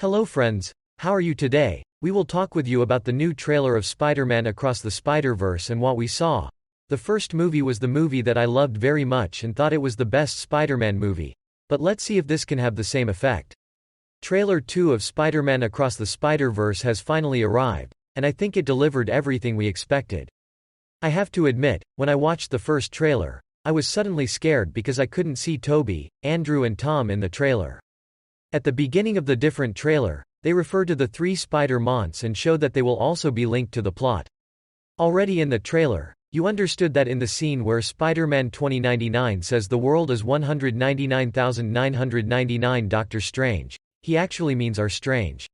Hello friends, how are you today? We will talk with you about the new trailer of Spider-Man Across the Spider-Verse and what we saw. The first movie was the movie that I loved very much and thought it was the best Spider-Man movie. But let's see if this can have the same effect. Trailer 2 of Spider-Man Across the Spider-Verse has finally arrived, and I think it delivered everything we expected. I have to admit, when I watched the first trailer, I was suddenly scared because I couldn't see Tobey, Andrew and Tom in the trailer. At the beginning of the different trailer, they refer to the three Spider-Mons and show that they will also be linked to the plot. Already in the trailer, you understood that in the scene where Spider-Man 2099 says the world is 199,999 Doctor Strange, he actually means our Strange.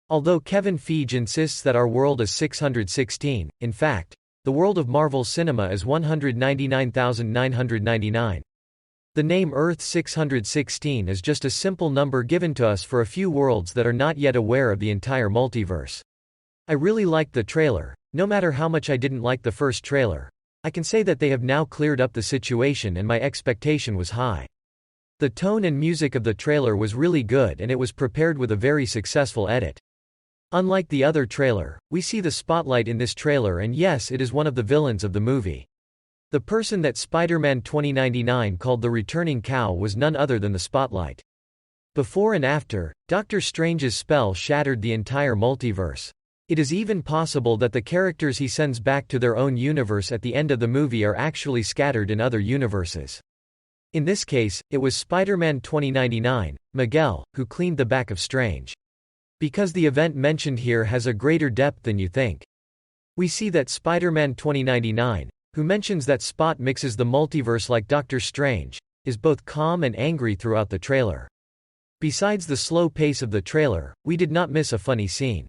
Although Kevin Feige insists that our world is 616, in fact, the world of Marvel Cinema is 199,999. The name Earth 616 is just a simple number given to us for a few worlds that are not yet aware of the entire multiverse. I really liked the trailer. No matter how much I didn't like the first trailer, I can say that they have now cleared up the situation and my expectation was high. The tone and music of the trailer was really good and it was prepared with a very successful edit. Unlike the other trailer, we see the spotlight in this trailer and yes, it is one of the villains of the movie. The person that Spider-Man 2099 called the returning cow was none other than the Spotlight. Before and after, Doctor Strange's spell shattered the entire multiverse. It is even possible that the characters he sends back to their own universe at the end of the movie are actually scattered in other universes. In this case, it was Spider-Man 2099, Miguel, who cleaned the back of Strange. Because the event mentioned here has a greater depth than you think. We see that Spider-Man 2099, who mentions that Spot mixes the multiverse like Doctor Strange, is both calm and angry throughout the trailer. Besides the slow pace of the trailer, we did not miss a funny scene.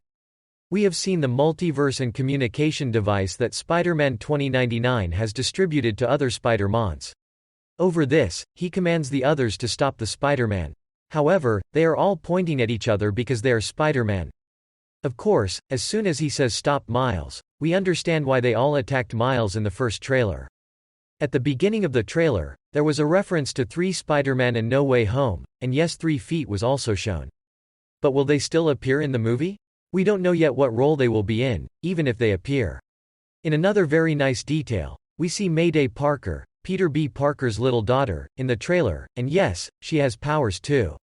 We have seen the multiverse and communication device that Spider-Man 2099 has distributed to other Spider-Mons. Over this, he commands the others to stop the Spider-Man. However, they are all pointing at each other because they are Spider-Man. Of course, as soon as he says stop Miles, we understand why they all attacked Miles in the first trailer. At the beginning of the trailer, there was a reference to 3 Spider-Man and No Way Home, and yes 3 feet was also shown. But will they still appear in the movie? We don't know yet what role they will be in, even if they appear. In another very nice detail, we see Mayday Parker, Peter B. Parker's little daughter, in the trailer, and yes, she has powers too.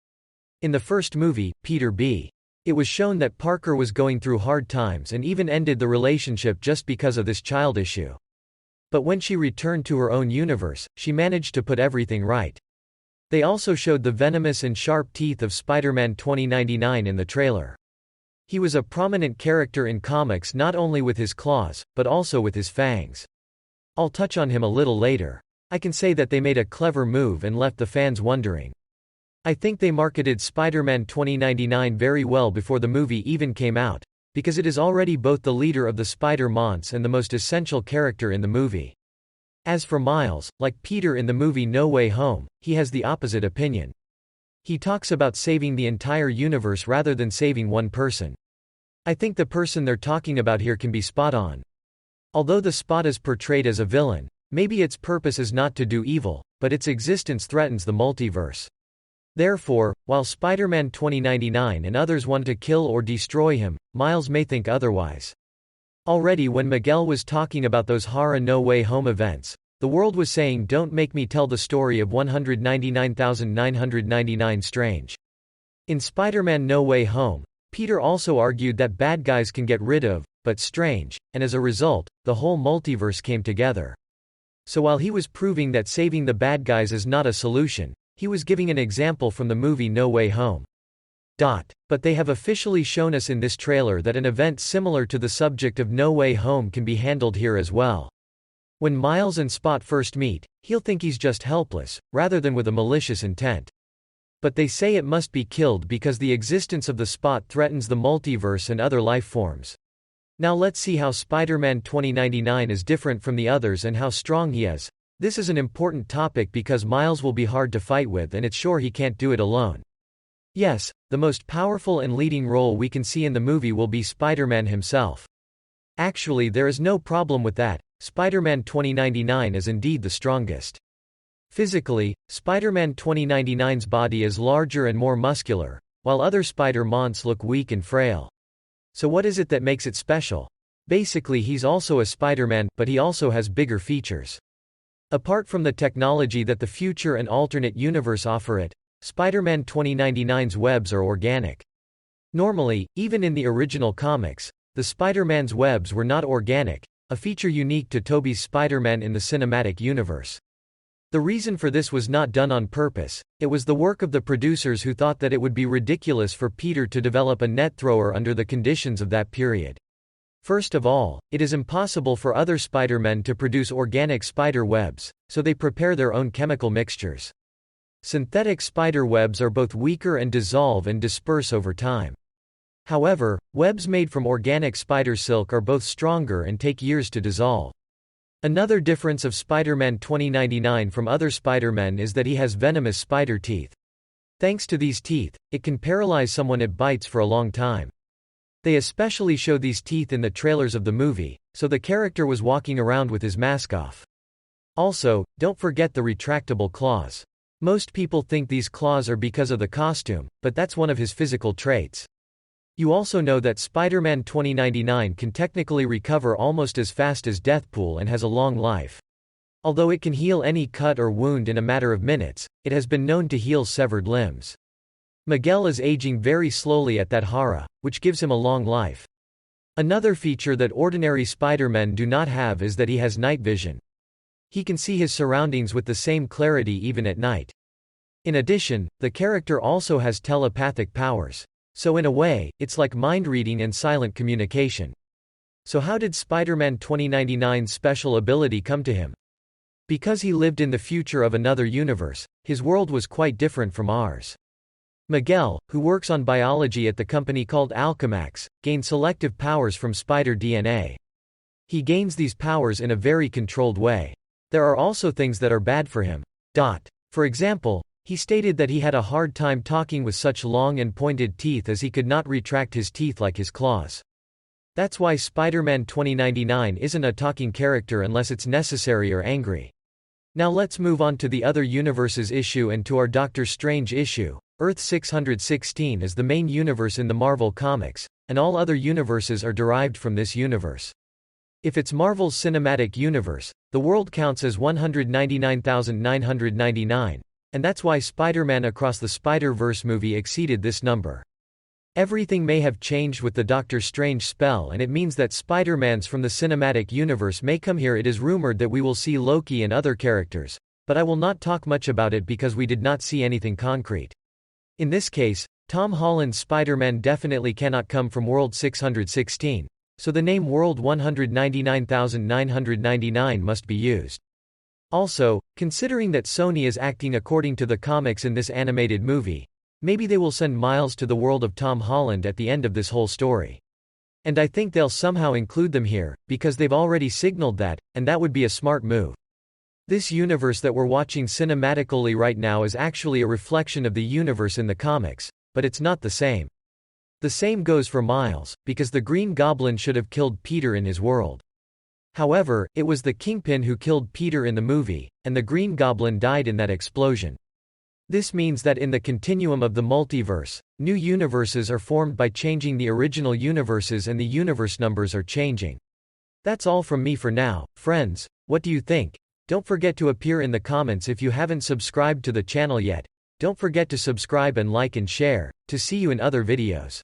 In the first movie, Peter B. It was shown that Parker was going through hard times and even ended the relationship just because of this child issue. But when she returned to her own universe, she managed to put everything right. They also showed the venomous and sharp teeth of Spider-Man 2099 in the trailer. He was a prominent character in comics not only with his claws, but also with his fangs. I'll touch on him a little later. I can say that they made a clever move and left the fans wondering. I think they marketed Spider-Man 2099 very well before the movie even came out, because it is already both the leader of the Spider-Mons and the most essential character in the movie. As for Miles, like Peter in the movie No Way Home, he has the opposite opinion. He talks about saving the entire universe rather than saving one person. I think the person they're talking about here can be spot on. Although the Spot is portrayed as a villain, maybe its purpose is not to do evil, but its existence threatens the multiverse. Therefore, while Spider-Man 2099 and others want to kill or destroy him, Miles may think otherwise. Already when Miguel was talking about those horror No Way Home events, the world was saying don't make me tell the story of 199,999 Strange. In Spider-Man No Way Home, Peter also argued that bad guys can get rid of, but Strange, and as a result, the whole multiverse came together. So while he was proving that saving the bad guys is not a solution, he was giving an example from the movie No Way Home. But they have officially shown us in this trailer that an event similar to the subject of No Way Home can be handled here as well. When Miles and Spot first meet, he'll think he's just helpless, rather than with a malicious intent. But they say it must be killed because the existence of the Spot threatens the multiverse and other life forms. Now let's see how Spider-Man 2099 is different from the others and how strong he is. This is an important topic because Miles will be hard to fight with and it's sure he can't do it alone. Yes, the most powerful and leading role we can see in the movie will be Spider-Man himself. Actually, there is no problem with that. Spider-Man 2099 is indeed the strongest. Physically, Spider-Man 2099's body is larger and more muscular, while other Spider-Mons look weak and frail. So what is it that makes it special? Basically he's also a Spider-Man, but he also has bigger features. Apart from the technology that the future and alternate universe offer it, Spider-Man 2099's webs are organic. Normally, even in the original comics, the Spider-Man's webs were not organic, a feature unique to Tobey's Spider-Man in the cinematic universe. The reason for this was not done on purpose, it was the work of the producers who thought that it would be ridiculous for Peter to develop a net thrower under the conditions of that period. First of all, it is impossible for other Spider-Men to produce organic spider webs, so they prepare their own chemical mixtures. Synthetic spider webs are both weaker and dissolve and disperse over time. However, webs made from organic spider silk are both stronger and take years to dissolve. Another difference of Spider-Man 2099 from other Spider-Men is that he has venomous spider teeth. Thanks to these teeth, it can paralyze someone it bites for a long time. They especially show these teeth in the trailers of the movie, so the character was walking around with his mask off. Also, don't forget the retractable claws. Most people think these claws are because of the costume, but that's one of his physical traits. You also know that Spider-Man 2099 can technically recover almost as fast as Deathpool and has a long life. Although it can heal any cut or wound in a matter of minutes, it has been known to heal severed limbs. Miguel is aging very slowly at that Hara, which gives him a long life. Another feature that ordinary Spider-Men do not have is that he has night vision. He can see his surroundings with the same clarity even at night. In addition, the character also has telepathic powers. So in a way, it's like mind reading and silent communication. So how did Spider-Man 2099's special ability come to him? Because he lived in the future of another universe, his world was quite different from ours. Miguel, who works on biology at the company called Alchemax, gained selective powers from spider DNA. He gains these powers in a very controlled way. There are also things that are bad for him. For example, he stated that he had a hard time talking with such long and pointed teeth as he could not retract his teeth like his claws. That's why Spider-Man 2099 isn't a talking character unless it's necessary or angry. Now let's move on to the other universes issue and to our Doctor Strange issue. Earth 616 is the main universe in the Marvel Comics, and all other universes are derived from this universe. If it's Marvel's cinematic universe, the world counts as 199,999. And that's why Spider-Man Across the Spider-Verse movie exceeded this number. Everything may have changed with the Doctor Strange spell, and it means that Spider-Mans from the cinematic universe may come here. It is rumored that we will see Loki and other characters, but I will not talk much about it because we did not see anything concrete. In this case, Tom Holland's Spider-Man definitely cannot come from World 616, so the name World 199,999 must be used. Also, considering that Sony is acting according to the comics in this animated movie, maybe they will send Miles to the world of Tom Holland at the end of this whole story. And I think they'll somehow include them here, because they've already signaled that, and that would be a smart move. This universe that we're watching cinematically right now is actually a reflection of the universe in the comics, but it's not the same. The same goes for Miles, because the Green Goblin should have killed Peter in his world. However, it was the Kingpin who killed Peter in the movie, and the Green Goblin died in that explosion. This means that in the continuum of the multiverse, new universes are formed by changing the original universes and the universe numbers are changing. That's all from me for now, friends. What do you think? Don't forget to appear in the comments if you haven't subscribed to the channel yet. Don't forget to subscribe and like and share. To see you in other videos.